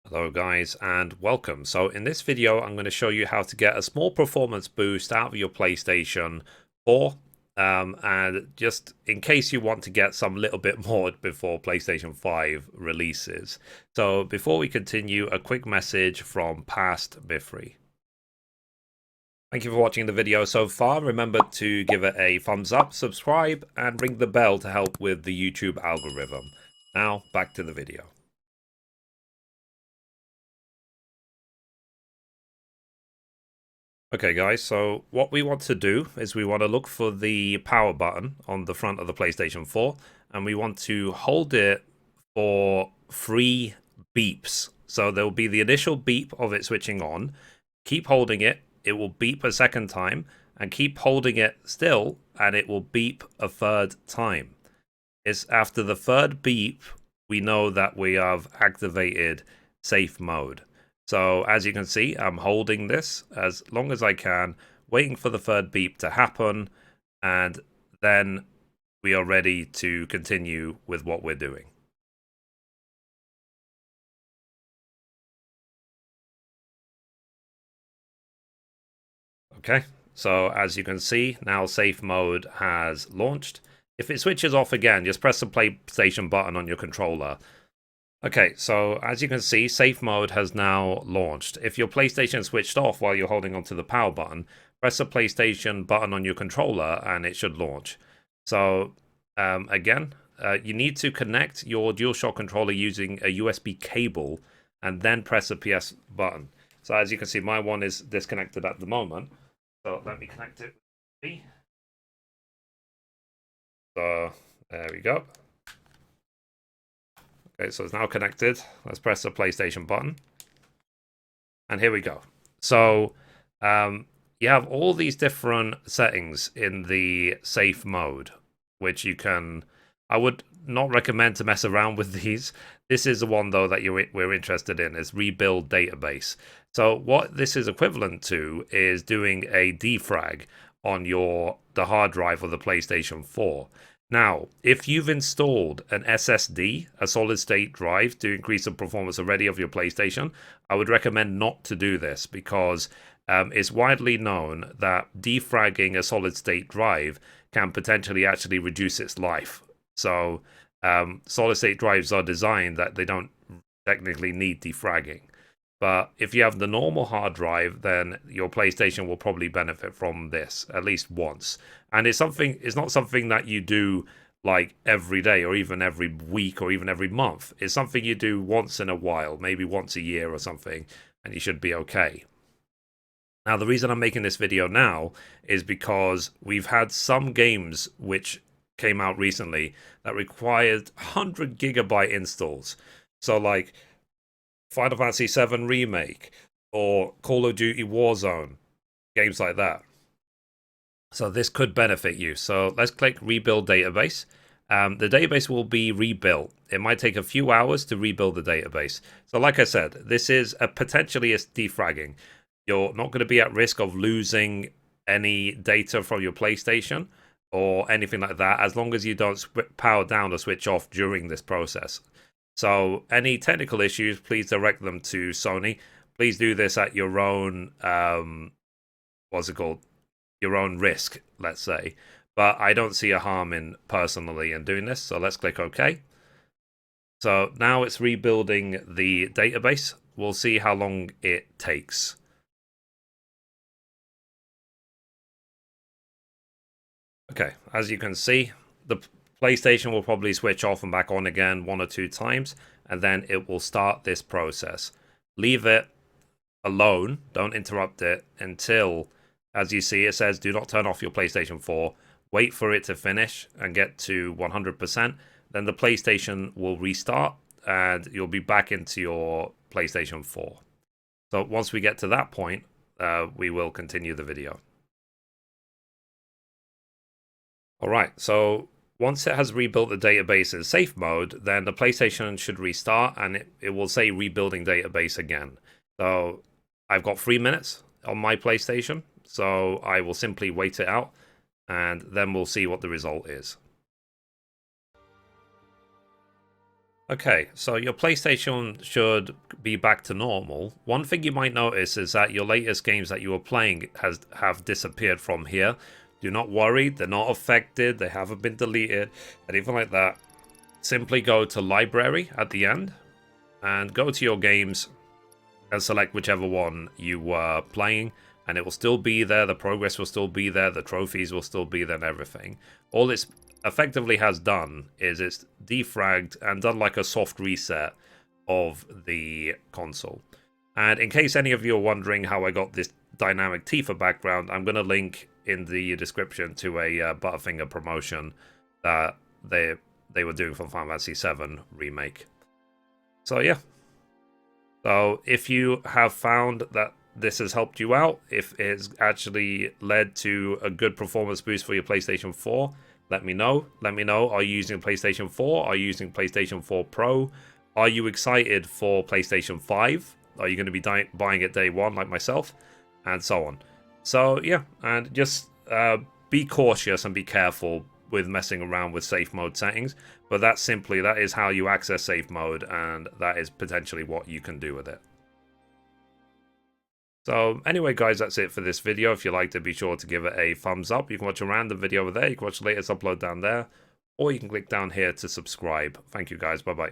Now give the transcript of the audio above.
Hello guys and welcome. So in this video I'm going to show you how to get a small performance boost out of your PlayStation 4 and just in case you want to get some little bit more before PlayStation 5 releases. So before we continue, a quick message from past Mithrie. Thank you for watching the video so far. Remember to give it a thumbs up, subscribe and ring the bell to help with the YouTube algorithm. Now back to the video. Okay guys, so what we want to do is we want to look for the power button on the front of the PlayStation 4 and we want to hold it for 3 beeps. So there will be the initial beep of it switching on, keep holding it, it will beep a second time, and keep holding it still and it will beep a third time. It's after the third beep we know that we have activated safe mode. So as you can see, I'm holding this as long as I can, waiting for the third beep to happen, and then we are ready to continue with what we're doing. Okay, so as you can see, now safe mode has launched. If it switches off again, just press the PlayStation button on your controller. Okay, so as you can see, safe mode has now launched. If your PlayStation switched off while you're holding onto the power button, press the PlayStation button on your controller and it should launch. So again, you need to connect your DualShock controller using a USB cable and then press the PS button. So as you can see, my one is disconnected at the moment. So let me connect it. So there we go. Okay, so it's now connected. Let's press the PlayStation button. And here we go. So you have all these different settings in the safe mode, which you can... I would not recommend to mess around with these. This is the one, though, that we're interested in, is rebuild database. So what this is equivalent to is doing a defrag on the hard drive of the PlayStation 4. Now, if you've installed an SSD, a solid state drive, to increase the performance already of your PlayStation, I would recommend not to do this because it's widely known that defragging a solid state drive can potentially actually reduce its life. So solid state drives are designed that they don't technically need defragging. But if you have the normal hard drive, then your PlayStation will probably benefit from this at least once. And it's not something that you do like every day or even every week or even every month. It's something you do once in a while, maybe once a year or something, and you should be okay. Now, the reason I'm making this video now is because we've had some games which came out recently that required 100 gigabyte installs. So like Final Fantasy VII Remake or Call of Duty Warzone, games like that. So this could benefit you. So let's click Rebuild Database. The database will be rebuilt. It might take a few hours to rebuild the database. So like I said, this is potentially a defragging. You're not going to be at risk of losing any data from your PlayStation or anything like that, as long as you don't power down or switch off during this process. So any technical issues, please direct them to Sony. Please do this at your own, what's it called? Your own risk, let's say. But I don't see a harm in personally in doing this. So let's click OK. So now it's rebuilding the database. We'll see how long it takes. Okay, as you can see, the PlayStation will probably switch off and back on again 1 or 2 times, and then it will start this process. Leave it alone, don't interrupt it until, as you see, it says do not turn off your PlayStation 4. Wait for it to finish and get to 100%. Then the PlayStation will restart and you'll be back into your PlayStation 4. So once we get to that point, we will continue the video. Alright, so once it has rebuilt the database in safe mode, then the PlayStation should restart and it will say rebuilding database again. So I've got 3 minutes on my PlayStation, so I will simply wait it out and then we'll see what the result is. Okay, so your PlayStation should be back to normal. One thing you might notice is that your latest games that you were playing have disappeared from here. Do not worry, they're not affected, they haven't been deleted, anything like that. Simply go to Library at the end and go to your games and select whichever one you were playing, and it will still be there, the progress will still be there, the trophies will still be there and everything. All it's effectively has done is it's defragged and done like a soft reset of the console. And in case any of you are wondering how I got this dynamic Tifa background, I'm going to link in the description to a Butterfinger promotion that they were doing for Final Fantasy VII Remake. So yeah. So if you have found that this has helped you out, if it's actually led to a good performance boost for your PlayStation 4, let me know. Let me know. Are you using PlayStation 4? Are you using PlayStation 4 Pro? Are you excited for PlayStation 5? Are you going to be buying it day one like myself? And so on. So yeah, and just be cautious and be careful with messing around with safe mode settings. But that is how you access safe mode, and that is potentially what you can do with it. So anyway, guys, that's it for this video. If you liked it, be sure to give it a thumbs up. You can watch a random video over there. You can watch the latest upload down there. Or you can click down here to subscribe. Thank you, guys. Bye-bye.